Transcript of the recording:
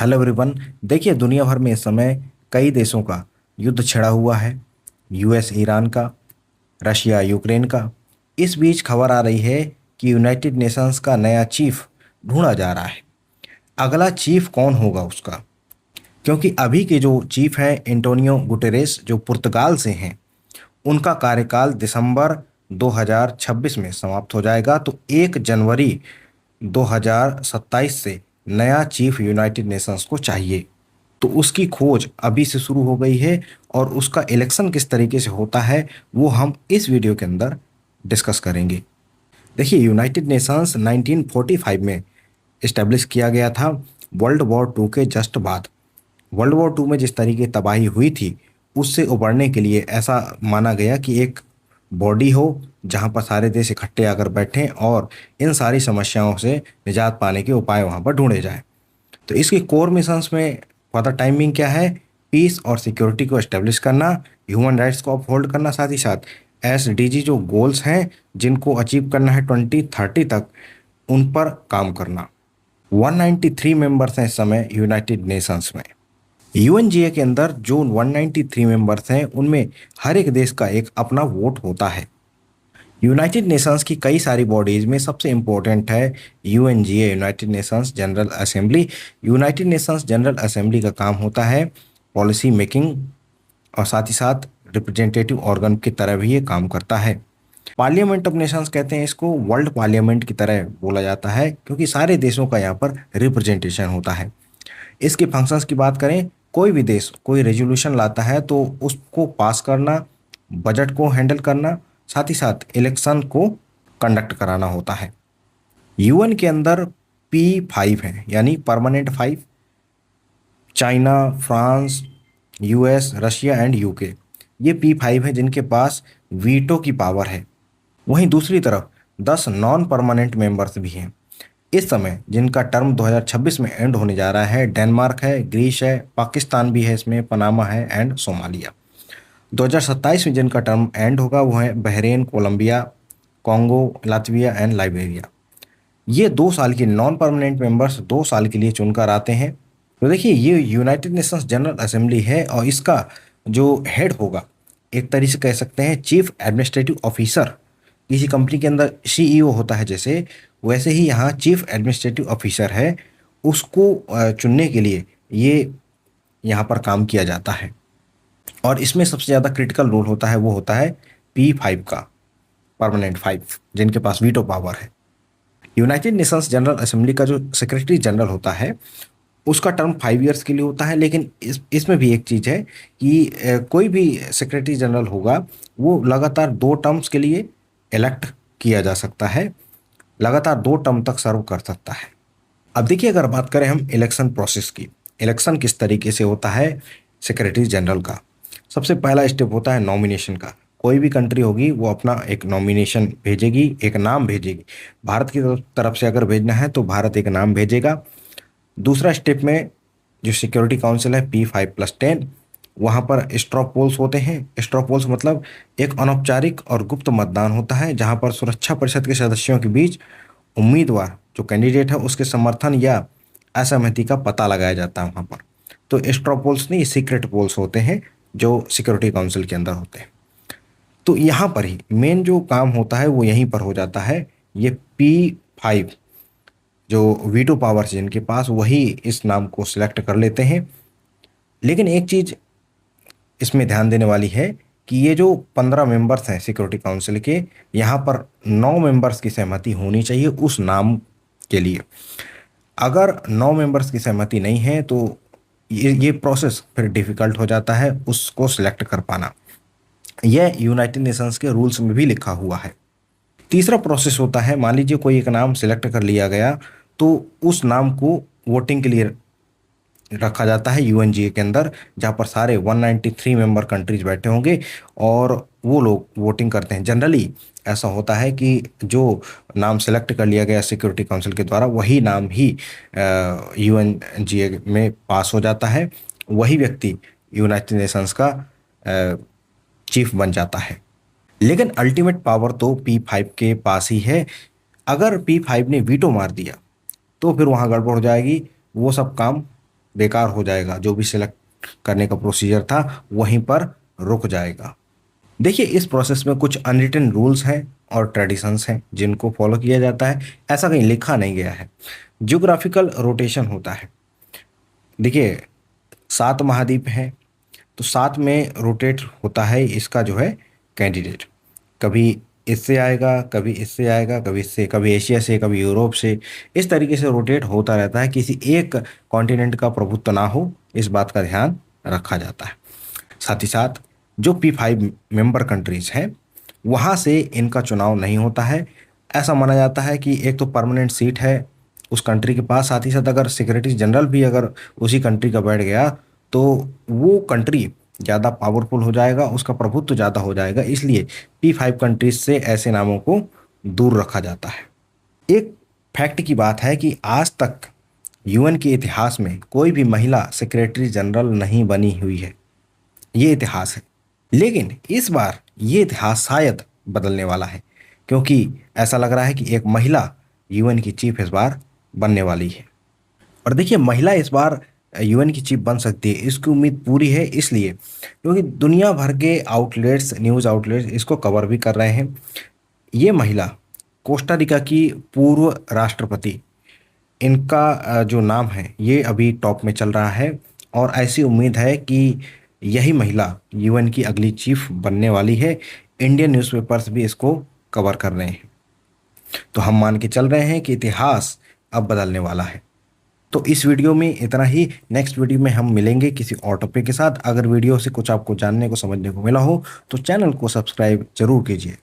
Hello everyone. देखिए, दुनिया भर में इस समय कई देशों का युद्ध छिड़ा हुआ है। यूएस ईरान का, रशिया यूक्रेन का। इस बीच खबर आ रही है कि यूनाइटेड नेशंस का नया चीफ ढूंढा जा रहा है। अगला चीफ कौन होगा उसका? क्योंकि अभी के जो चीफ हैं एंटोनियो गुटेरेस, जो पुर्तगाल से हैं, उनका कार्यकाल दिसंबर 2026 में समाप्त हो जाएगा। तो 1 जनवरी 2027 से नया चीफ यूनाइटेड नेशंस को चाहिए। तो उसकी खोज अभी से शुरू हो गई है और उसका इलेक्शन किस तरीके से होता है वो हम इस वीडियो के अंदर डिस्कस करेंगे। देखिए, यूनाइटेड नेशंस 1945 में इस्टेब्लिश किया गया था, वर्ल्ड वॉर टू के जस्ट बाद। वर्ल्ड वॉर टू में जिस तरीके की तबाही हुई थी, उससे उबरने के लिए ऐसा माना गया कि एक बॉडी हो जहां पर सारे देश इकट्ठे आकर बैठें और इन सारी समस्याओं से निजात पाने के उपाय वहां पर ढूंढे जाएं। तो इसके कोर मिशंस में फॉर द टाइमिंग क्या है? पीस और सिक्योरिटी को एस्टेब्लिश करना, ह्यूमन राइट्स को अपहोल्ड करना, साथ ही साथ एसडीजी जो गोल्स हैं जिनको अचीव करना है 2030 तक, उन पर काम करना। 193 मेंबर्स हैं इस समय यूनाइटेड नेशंस में। यूएनजीए के अंदर जो 193 मेंबर्स हैं उनमें हर एक देश का एक अपना वोट होता है। यूनाइटेड नेशंस की कई सारी बॉडीज में सबसे इंपॉर्टेंट है UNGA, United Nations general assembly. United Nations general assembly का काम होता है पॉलिसी मेकिंग और साथ ही साथ रिप्रेजेंटेटिव ऑर्गन की तरह भी ये काम करता है। पार्लियामेंट ऑफ नेशंस कहते हैं इसको, वर्ल्ड पार्लियामेंट की तरह बोला जाता है क्योंकि सारे देशों का यहाँ पर रिप्रेजेंटेशन होता है। इसके फंक्शंस की बात करें, कोई भी देश कोई रेजोल्यूशन लाता है तो उसको पास करना, बजट को हैंडल करना, साथ ही साथ इलेक्शन को कंडक्ट कराना होता है। यूएन के अंदर P5 है, यानी permanent 5। China, France, US, Russia and UK, ये P5 है जिनके पास वीटो की पावर है। वहीं दूसरी तरफ 10 नॉन परमानेंट मेंबर्स भी हैं इस समय, जिनका टर्म 2026 में एंड होने जा रहा है। डेनमार्क है, ग्रीस है, पाकिस्तान भी है इसमें, पनामा है एंड सोमालिया। 2027 में जिनका टर्म एंड होगा वो है Bahrain, Colombia, Congo, Latvia and Liberia. ये 2 साल के नॉन परमानेंट मेंबर्स 2 साल के लिए चुनकर आते हैं। तो देखिए, ये यूनाइटेड नेशंस जनरल असेंबली है और इसका जो हेड होगा, एक तरीके से कह सकते हैं चीफ एडमिनिस्ट्रेटिव ऑफिसर। किसी कंपनी के अंदर सीईओ होता है जैसे, वैसे ही यहाँ चीफ एडमिनिस्ट्रेटिव ऑफिसर है। उसको चुनने के लिए ये यहाँ पर काम किया जाता है और इसमें सबसे ज़्यादा क्रिटिकल रोल होता है वो होता है P5 का, परमानेंट 5, जिनके पास वीटो पावर है। यूनाइटेड नेशंस जनरल असेंबली का जो सेक्रेटरी जनरल होता है उसका टर्म 5 ईयर्स के लिए होता है। लेकिन इसमें भी एक चीज़ है कि कोई भी सेक्रेटरी जनरल होगा वो लगातार 2 टर्म्स के लिए इलेक्ट किया जा सकता है, लगातार 2 टर्म तक सर्व कर सकता है। अब देखिए, अगर बात करें हम इलेक्शन प्रोसेस की, इलेक्शन किस तरीके से होता है सेक्रेटरी जनरल का। सबसे पहला स्टेप होता है नॉमिनेशन का। कोई भी कंट्री होगी वो अपना एक नॉमिनेशन भेजेगी, एक नाम भेजेगी। भारत की तरफ से अगर भेजना है तो भारत एक नाम भेजेगा। दूसरा स्टेप में जो सिक्योरिटी काउंसिल है P5+10, वहाँ पर स्ट्रॉ पोल्स होते हैं। स्ट्रॉ पोल्स मतलब एक अनौपचारिक और गुप्त मतदान होता है जहाँ पर सुरक्षा परिषद के सदस्यों के बीच उम्मीदवार जो कैंडिडेट है उसके समर्थन या असहमति का पता लगाया जाता है वहाँ पर। तो स्ट्रॉ पोल्स नहीं, सीक्रेट पोल्स होते हैं जो सिक्योरिटी काउंसिल के अंदर होते हैं। तो यहाँ पर ही मेन जो काम होता है वो यहीं पर हो जाता है। ये P5 जो वीटो पावर्स जिनके पास, वही इस नाम को सिलेक्ट कर लेते हैं। लेकिन एक चीज़ इसमें ध्यान देने वाली है कि ये जो 15 मेंबर्स हैं सिक्योरिटी काउंसिल के, यहाँ पर 9 मेंबर्स की सहमति होनी चाहिए उस नाम के लिए। अगर 9 मेंबर्स की सहमति नहीं है तो ये प्रोसेस फिर डिफ़िकल्ट हो जाता है उसको सिलेक्ट कर पाना। यह यूनाइटेड नेशंस के रूल्स में भी लिखा हुआ है। तीसरा प्रोसेस होता है, मान लीजिए कोई एक नाम सिलेक्ट कर लिया गया तो उस नाम को वोटिंग के लिए रखा जाता है यूएनजीए के अंदर, जहाँ पर सारे 193 मेंबर कंट्रीज बैठे होंगे और वो लोग वोटिंग करते हैं। जनरली ऐसा होता है कि जो नाम सेलेक्ट कर लिया गया सिक्योरिटी काउंसिल के द्वारा वही नाम ही यूएनजीए में पास हो जाता है, वही व्यक्ति यूनाइटेड नेशंस का चीफ बन जाता है। लेकिन अल्टीमेट पावर तो P5 के पास ही है। अगर P5 ने वीटो मार दिया तो फिर वहाँ गड़बड़ हो जाएगी, वो सब काम बेकार हो जाएगा, जो भी सिलेक्ट करने का प्रोसीजर था वहीं पर रुक जाएगा। देखिए, इस प्रोसेस में कुछ अनरिटन रूल्स हैं और ट्रेडिशंस हैं जिनको फॉलो किया जाता है, ऐसा कहीं लिखा नहीं गया है। ज्योग्राफिकल रोटेशन होता है। देखिए, 7 महाद्वीप हैं, तो 7 में रोटेट होता है इसका जो है कैंडिडेट। कभी इससे आएगा, कभी इससे आएगा, कभी इससे, कभी एशिया से, कभी यूरोप से। इस तरीके से रोटेट होता रहता है, किसी एक कॉन्टिनेंट का प्रभुत्व ना हो, इस बात का ध्यान रखा जाता है। साथ ही साथ जो P5 मेंबर कंट्रीज हैं वहाँ से इनका चुनाव नहीं होता है। ऐसा माना जाता है कि एक तो परमानेंट सीट है उस कंट्री के पास, साथ ही साथ अगर सेक्रेटरी जनरल भी अगर उसी कंट्री का बैठ गया तो वो कंट्री ज़्यादा पावरफुल हो जाएगा, उसका प्रभुत्व ज़्यादा हो जाएगा। इसलिए P5 कंट्रीज से ऐसे नामों को दूर रखा जाता है। एक फैक्ट की बात है कि आज तक यूएन के इतिहास में कोई भी महिला सेक्रेटरी जनरल नहीं बनी हुई है, ये इतिहास है। लेकिन इस बार ये इतिहास शायद बदलने वाला है, क्योंकि ऐसा लग रहा है कि एक महिला यूएन की चीफ इस बार बनने वाली है। और देखिए, महिला इस बार यूएन की चीफ बन सकती है, इसकी उम्मीद पूरी है, इसलिए क्योंकि दुनिया भर के आउटलेट्स, न्यूज़ आउटलेट्स इसको कवर भी कर रहे हैं। ये महिला कोस्टा रिका की पूर्व राष्ट्रपति, इनका जो नाम है ये अभी टॉप में चल रहा है, और ऐसी उम्मीद है कि यही महिला यूएन की अगली चीफ बनने वाली है। इंडियन न्यूज़पेपर्स भी इसको कवर कर रहे हैं। तो हम मान के चल रहे हैं कि इतिहास अब बदलने वाला है। तो इस वीडियो में इतना ही। नेक्स्ट वीडियो में हम मिलेंगे किसी और टॉपिक के साथ। अगर वीडियो से कुछ आपको जानने को, समझने को मिला हो तो चैनल को सब्सक्राइब जरूर कीजिए।